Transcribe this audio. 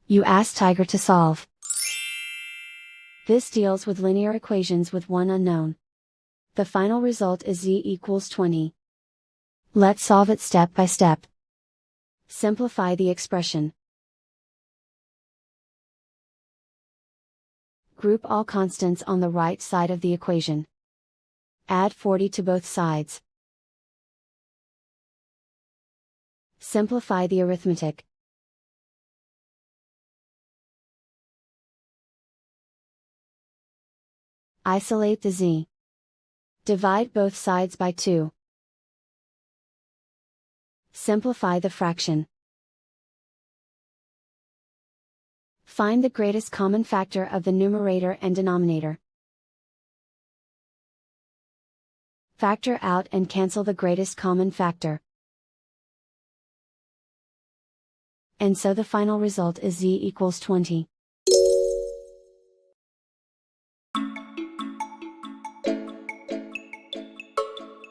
You ask Tiger to solve. This deals with linear equations with one unknown. The final result is z equals 20. Let's solve it step by step. Simplify the expression. Group all constants on the right side of the equation. Add 40 to both sides. Simplify the arithmetic. Isolate the z. Divide both sides by 2. Simplify the fraction. Find the greatest common factor of the numerator and denominator. Factor out and cancel the greatest common factor. And so the final result is z equals 20.